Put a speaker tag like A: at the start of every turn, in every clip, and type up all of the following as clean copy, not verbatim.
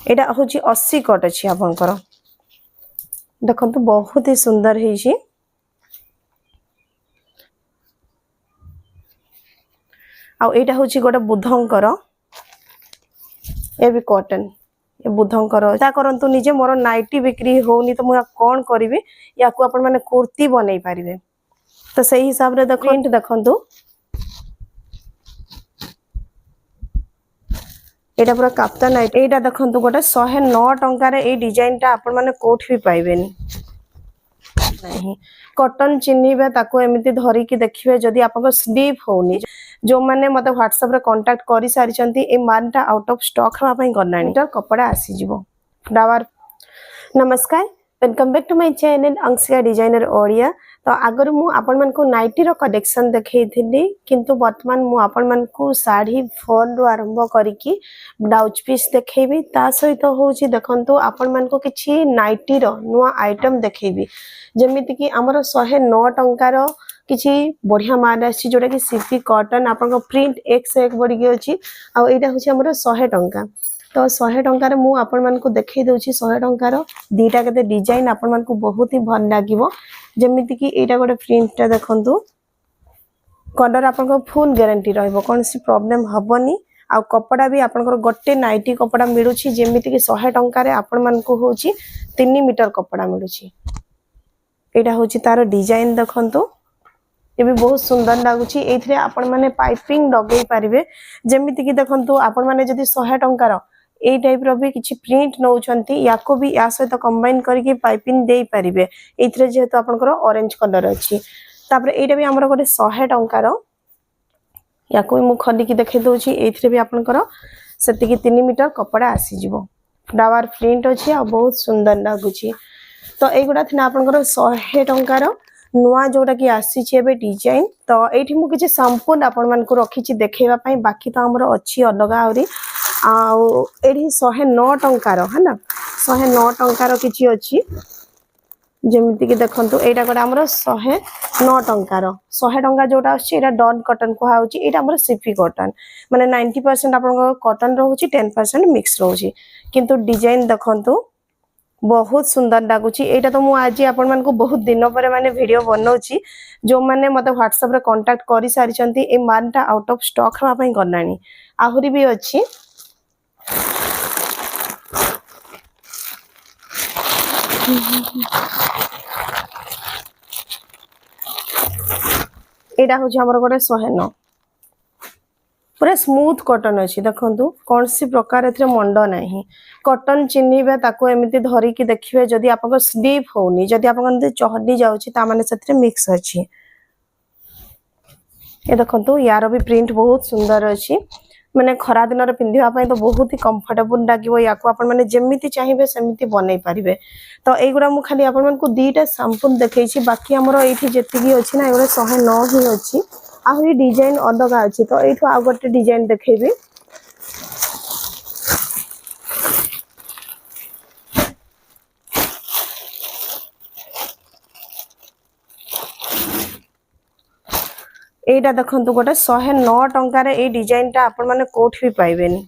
A: एटा होची 80 कट अछि आपनकर देखंतु बहुत ही सुंदर हेछि आ एटा होची गोटे बुद्धंकर ए भी कॉटन ए बुद्धंकर ता करंतु निजे मोर नाइटी बिक्री होनी तो मु कोन करबी या को अपन माने कुर्ती बनै पारिबे तो सही हिसाब रे देखो प्रिंट देखंतु एटा पूरा काप्तान नाइट एटा देखंतु गोटे 109 टंका रे ए डिजाइन टा अपन माने कोठ भी पाइबेनी नहीं कॉटन चिन्हिबे ताको एमिति धरी की देखिबे जदी आपन स्लीव होनी जो माने मते WhatsApp रे कांटेक्ट करि सारि चंती ए मानटा आउट ऑफ स्टॉक हवा पई करनानी मीटर कपड़ा आसी जिवो डावर नमस्कार welcome back to my channel Anshika designer Odia तो आगर मु आपन मन को नाइटी रो कलेक्शन देखै थिली किंतु वर्तमान मु आपन मन को साड़ी फॉल रो आरंभ करी की ब्लाउज पीस देखैबी ता सहित होची देखंतु आपन मन को किछि नाइटी रो नुवा आइटम देखैबी जेमिति की हमर 109 टंका रो किछि बढ़िया माल आछि जोटा कि सीपी कॉटन आपन को प्रिंट एक से एक बड़ी अछि आ एटा होची हमर 100 टंका तो 100 टंका रे मु आपन मन को देखै दउची 100 टंका रो दीटा केते डिजाइन आपन मन को बहुत ही भल लागिवो जेमिति की एटा गोटे प्रिंट देखंतु कलर आपन को फुल गारंटी रहइबो कोन सी प्रॉब्लम हबनी आ कपड़ा भी आपन को गोटे नाइटी कपड़ा मिलुची जेमिति की 100 टंका रे आपन मन को होची 3 मीटर कपड़ा मिलुची एटा होची तारो डिजाइन देखंतु ये भी बहुत सुंदर लागुची एथरे आपन माने पाइपिंग लगेई पारिबे जेमिति की देखंतु आपन माने जदी 100 टंका रो ए टाइप रो भी किछि प्रिंट नउछंती याको भी या सहित कंबाइन करके पाइपिंग देई पारिबे एथरे जेहेतु आपनकर ऑरेंज कलर अछि तापर एटा भी हमर गोटे 100 टंका रो याको भी मु खली की देखै दउची एथरे भी आपनकर सेति की 3 मीटर कपड़ा आसी जिवो फ्लावर प्रिंट अछि आ बहुत सुंदर लागुची तो एगुडा थिना आपनकर 100 टंका रो नुआ जोटा की आसी छे बे डिजाइन तो एठी मु किछि संपूर्ण आपन मन को रखी छि देखैबा पई बाकी तो हमर अछि अलगा आउरी आ एठी 109 टंका रो है ना 109 टंका रो किछि अछि जेमिति की देखंतु एटा गोटा हमर 109 टंका रो 100 टंका जोटा अछि एटा डॉन कॉटन को हाउची एटा हमर सीपी कॉटन माने 90% आपन कॉटन रहउची 10% मिक्स रहउची किंतु डिजाइन देखंतु बहुत सुंदर लागुची एटा तो मु आज आपन मन को बहुत दिन पर माने वीडियो बनौची जो माने मते WhatsApp रे कांटेक्ट करि सारि चंती ए मानटा आउट ऑफ स्टॉक हवा पई करनानी आहुरी भी अछि एटा हो हमर गोटे 109 पूरा स्मूथ कॉटन अछि देखंतु कोन सी प्रकार एथरे मंड नाही कॉटन चिन्हिबे ताको एमिति धरी की देखिबे जदी आपन स्लीव होनी जदी आपन चहली जाउची ता माने सेथरे मिक्स अछि ए देखंतु यार भी प्रिंट बहुत सुंदर अछि माने खरा दिन रे पिंधिबा पई तो बहुत ही कंफर्टेबल लागिवो याको आपन माने जेमिति चाहिबे सेमिति बनै पारिबे तो एगुडा मु खाली आपन मन को दीटा सैंपल देखै छी बाकी हमरो एठी जेतिकी अछि ना एगुडा 109 ही अछि आ ही डिजाइन अलगा अछि तो एठो आ गोटे डिजाइन देखैबे एटा देखंतु गोटे 109 टंका रे ए डिजाइन टा आपन माने कोठ भी पाइबेनी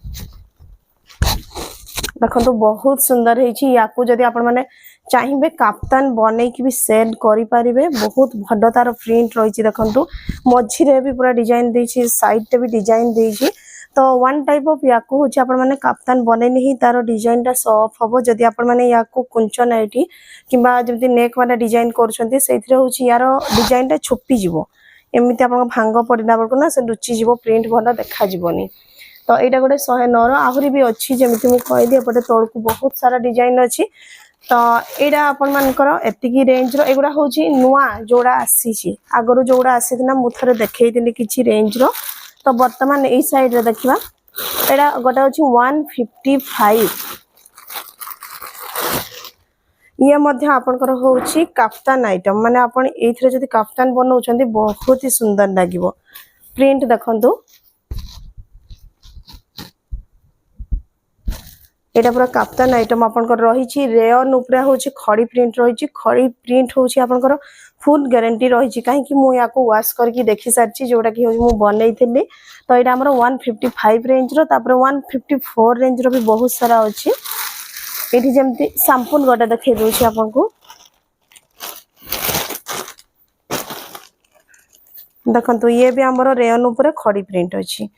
A: देखंतु बहुत सुंदर हेछि याकू जदी आपन माने चाहिबे काप्तान बनै की भी सेल करि पारिबे बहुत भड्ड तार प्रिंट रहिछि देखंतु मझी रे भी पूरा डिजाइन देछि साइड ते भी डिजाइन देछि तो वन टाइप ऑफ याकू होछि आपन माने काप्तान बनै नहीं तार डिजाइन टा सॉफ्ट हबो जदी आपन माने याकू कुंचन आइटी किबा जेमति नेक वाला डिजाइन करछंती सेथिरे होछि यार डिजाइन टा छुपी जिवो एमिति आपन भांग पडिला बरको ना से लुचि जिवो प्रिंट भलो देखा जिवोनी तो एटा गोटे 109 रो आहुरी भी अछि जेमिति मु कहली एपटे तळकु बहुत सारा डिजाइन अछि तो एडा अपन मानकर एतिकी रेंज रो एगुडा होची नुआ जोडा आसी छी आगरो जोडा आसीना मु थरे देखै दिली किछि रेंज रो तो वर्तमान ए साइड रे देखिबा एडा गोटा होची 155 ये मध्य आपनकर होची काफ्तान आइटम माने आपण एथरे जदी काफ्तान बनौछंती बहुत ही सुंदर लागिवो प्रिंट देखंतु एटा पूरा काफ्तान आइटम आपनकर रहिछि रेयन उपरे होछि खड़ी प्रिंट रहिछि खड़ी प्रिंट होछि आपनकर फुल गारंटी रहिछि काहे कि मु याको वाश करके देखि सारछि जोटा कि मु बनैथिली तो एटा हमर 155 रेंज रो तापर 154 रेंज रो भी बहुत सारा अछि ये जमती संपूर्ण गोटे देखिए दूसरी आपको देखो ये भी आमर रेयन उपर खड़ी प्रिंट अच्छी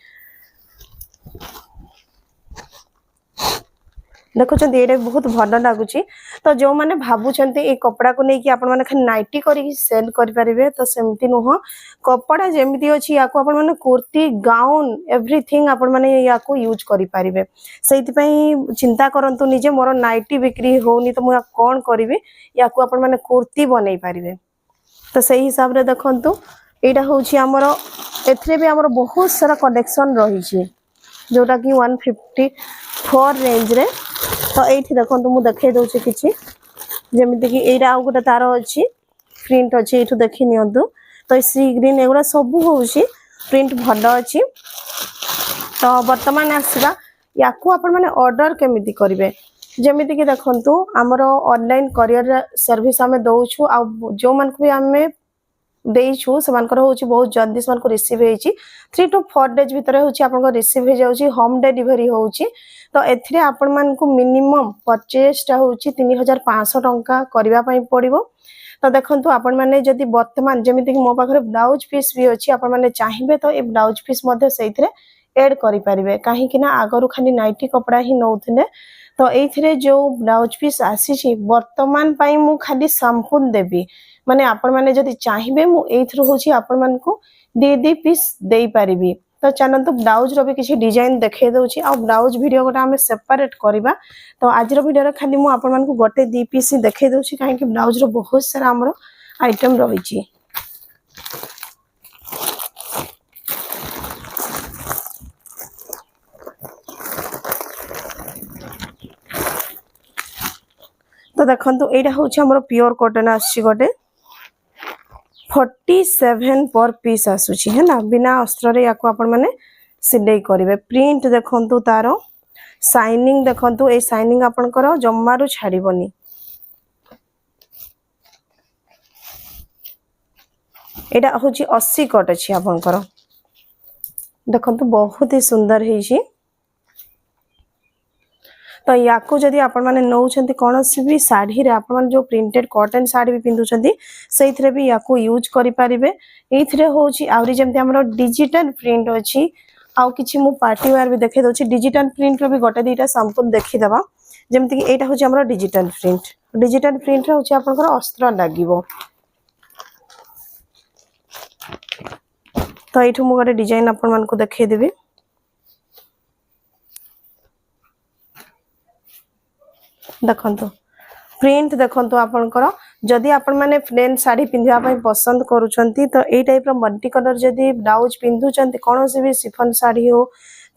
A: देखुं ये बहुत भल लगुच तो जो मैंने भावुंट ये कपड़ा को लेकिन आपण मैंने खाली नाइटी करके सेल करेंगे तो सेमती नुह कपड़ा जमी अच्छी या कुर्ती गाउन एवरीथिंग आपण मैंने या यूज करेंगे से चिंता करंतु निजे मोर नाइटी बिक्री होनी तो मुझे कौन करी या मैंने कुर्ती बनई पारे तो से हिसाब से देखु यहाँ हूँ आमर ए भी आमर बहुत सारा कलेक्शन रही जोटा कि 154 रेंज रे तो ये देखो मुझे देखे दूसरी किसी जमीती कि यहाँ आउ गोटे तार अच्छी प्रिंट अच्छी ये देखी नियंतु तो सी ग्रीन एगुड़ा सब हूँ प्रिंट भल अच्छी तो बर्तमान आसवा या मैंने ऑर्डर केमिति करेंगे जमीती कि देखु आमर ऑनलाइन करियर सर्विस आम दौचु आ जो मन को भी आम देइछु सेमानकर होची बहुत जल्दी सेमान को रिसीव होईची 3 to 4 डेज भितर होची आपन को रिसीव हो जाउची होम डिलीवरी होची तो एथिरे आपन मान को मिनिमम परचेज टा होची 3500 टंका करबा पई पड़िबो तो देखंतु आपन माने जदी वर्तमान जेमिति कि मो पाखरे ब्लाउज पीस भी अछि आपन माने चाहिबे तो ए ब्लाउज पीस मध्ये सेइथिरे ऐड करि परिबे काहे कि ना आगरु खाली नाइटी कपड़ा ही नउथिले तो एथिरे जो ब्लाउज पीस आसीची वर्तमान पई मु खाली संपूर्ण देबी माने आपण माने जदी चाहिबे मु एथरो होची आपण मान को दी पीस देई परिबी तो चलंतु ब्लाउज रो भी किसी डिजाइन देखे दउची आ ब्लाउज वीडियो गोटा हमें सेपरेट करबा तो आज रो वीडियो रे खाली मु आपण मान को गोटे दी पीस ही देखे दउची काहे कि ब्लाउज रो बहुत सारा हमरो आइटम रहिची तो देखंतु एटा होची हमरो प्योर कॉटन आसी गोटे 47 पर पीस आसुची है ना बिना अस्त्र रे याको आपण माने सिलाई करिवे प्रिंट देखंतु तारो शाइनिंग देखंतु ए शाइनिंग आपण करो जम्मारु छाड़ीबनी एटा होची 80 कट अछि आपण करो देखंतु बहुत ही सुंदर हेची तो याको जदि आपण माने नौछंती कोनोसी भी साड़ी रे आपण माने जो प्रिंटेड कॉटन साड़ी भी पिंदुछंती सेइथरे भी याको यूज करि पारिबे एइथरे होची आवरी जेमते हमरो डिजिटल प्रिंट अछि आउ किछि मु पार्टी वेयर भी देखे दोछि डिजिटल प्रिंट रो भी गोटे दीटा संपूर्ण देखि दबा जेमते कि एटा होची हमरो डिजिटल प्रिंट रे होची आपनकर अस्त्र लागिवो तो एठु मु गोटे डिजाइन आपण मान को देखे देबी देखंतु प्रिंट देखंतु आपनकर जदि आपण माने प्लेन साड़ी पिंधिया पई पसंद करूछंती तो ए टाइप रो मल्टी कलर जदि ब्लाउज पिंधुछंती कोनोसी भी शिफॉन साड़ी हो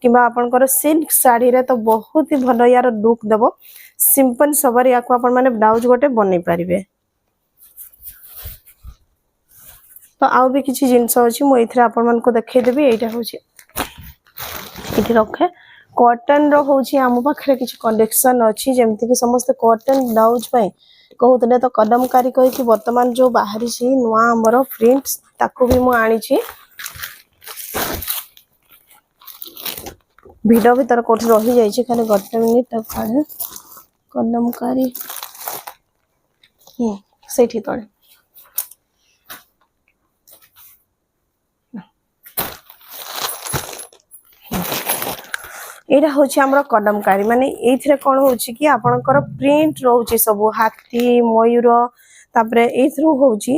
A: किबा आपनकर सिल्क साड़ी रे तो बहुत ही भलो यार लुक देबो सिंपल सबर याको आपण माने ब्लाउज गोटे बनै परिबे तो आउ भी किछि जिंस अछि मु एथरा आपण मान को देखै देबी एटा होछि इति रखे कॉटन रो होछि आम पाखरे किछि कलेक्शन अछि जेमति कि समस्त कॉटन ब्लाउज पई कहउतले तो कदमकारी कहि कि वर्तमान जो बाहरी छी नुवा हमरो प्रिंट्स ताको भी मु आनी छी वीडियो भीतर कोठी रही जाई छी खाली गट्टे मिनिट तक काढे कदमकारी सेठी तळे एटा होछि हमरो कलमकारी माने एथिरे कोन होछि कि आपनकर प्रिंट रहउछि सब हाथी मयूर तापरे एथरो होछि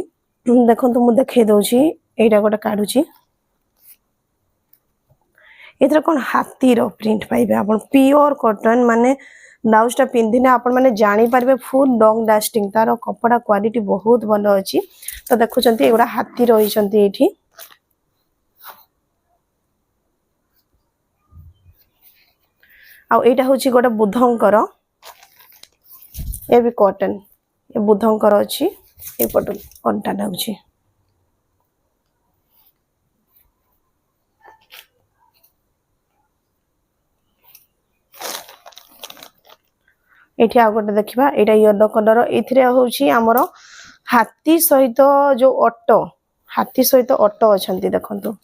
A: देखंतु मु देखे दोछि एटा गोटे काढुछि एथरे कोन हाथी रो प्रिंट पाइबे आपन प्योर कॉटन माने ब्लाउज टा पिंधिने आपन माने जानि पारबे फुल लॉन्ग लास्टिंग तारो कपड़ा क्वालिटी बहुत भलो अछि तो देखुचंती एगुडा हाथी रहिचंती एठी आउ एटा होछि गोटे बुद्धंकर ए भी कॉटन ए बुद्धंकर अछि ए पटो कंटा लागछि एठी आ गोटे देखिबा एटा येलो कलर एथिरे होछि हमरो हाथी सहित जो ऑटो हाथी सहित ऑटो अछंती देखंतु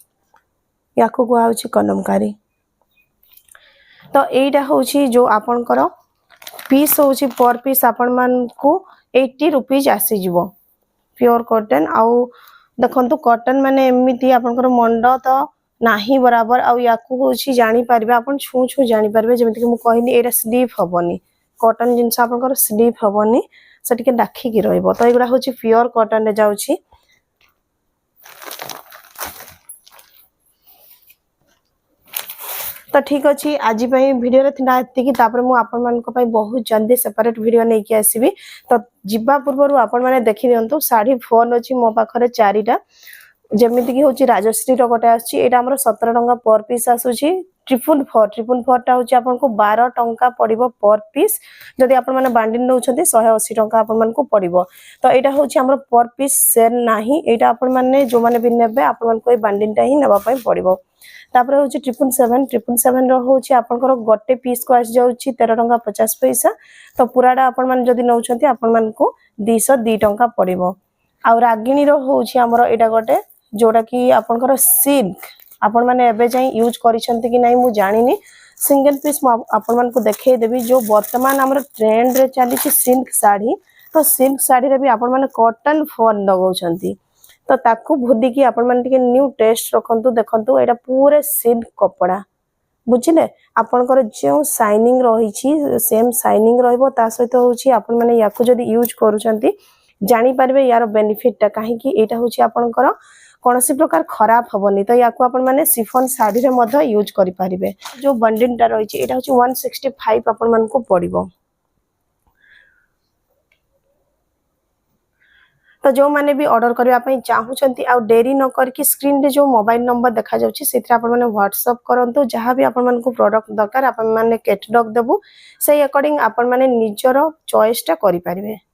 A: याको को आउछि कलमकारी तो एटा होछि जो आपनकर पीस होची पर पीस आपण मानकू 80 रुपीज आसी जिवो प्योर कॉटन आउ देखंतु कॉटन माने एमिति आपनकर मंड तो नाही बराबर आउ याकू होची जानि परबे आपण छु छु जानि परबे जेमिति कि मु कहनी एटा स्लीव हबनी कॉटन जिंस आपनकर स्लीव हबनी से टिके डाखी की रहइबो तो एगुडा होची प्योर कॉटन रे जाउची तो ठीक अच्छे आज वीडियो एति तापर मु आपण मानक पई बहुत जल्दी सेपरेट वीडियो नहीं कि आसीबी तो जिबा पूर्व आपण माने देखि दियंतु साड़ी फोन अछि मो पाखरे चारिटा जेमिति कि होची राजश्री रो गोटे आछि एटा हमर 17 टंका पर पीस आसुची 444 टा होची आपन को 12 टंका पड़िबो पर पीस जदि आपण माने बांडिन नउछंती 180 टंका आपण मान को पड़िबो तो एटा होची हमर पर पीस सेल नाही एटा आपण माने जो माने भी नेबे आपण मान को ए बांडिनटा ही नेबा पई पड़िबो तापर होची 777 रो होची आपनकर गोटे पीस को आस जाउची 13 टंका 50 पैसा तो पुराडा आपण मान जदि नउछंती आपण मान को 202 टंका पड़िबो आ रागिणी रो होची हमर एटा गोटे जोड़ा कि आपनकर सिल्क आपण माने एबे जाई यूज करिसंती कि नाही मु जानिनी सिंगल पीस आपण मान को देखे देबी जो वर्तमान हमर ट्रेंड रे चली छि सिल्क साड़ी तो सिल्क साड़ी रे भी आपण माने कॉटन फॉल लगाउछंती तो ताकू भुदी कि आपण माने टिके न्यू टेस्ट रखंतु देखंतु एटा पूरे सिल्क कपड़ा बुझिले आपनकर जो शाइनिंग रही छि सेम शाइनिंग रहइबो ता सहित होछि आपण माने याकू जदी यूज करूछंती जानि पारबे यार बेनिफिट टा काहे कि एटा होछि आपनकर कोनोसी प्रकार खराब हबनी तो याकू आपण माने शिफॉन साड़ी रे मध्य यूज करि पारिबे जो बंडिल टा रही छि एटा होछि 165 आपण मान को पड़िबो तो जो माने भी ऑर्डर करबा पई चाहूचंती आ देरी न करके स्क्रीन रे जो मोबाइल नंबर देखा जाउछि सेथि आपण माने व्हाट्सएप करंतु जहां भी आपण मान को प्रोडक्ट दरकार आपण माने कैटलॉग देबु सेही अकॉर्डिंग आपण माने निजरो चॉइस टा करि पारिबे।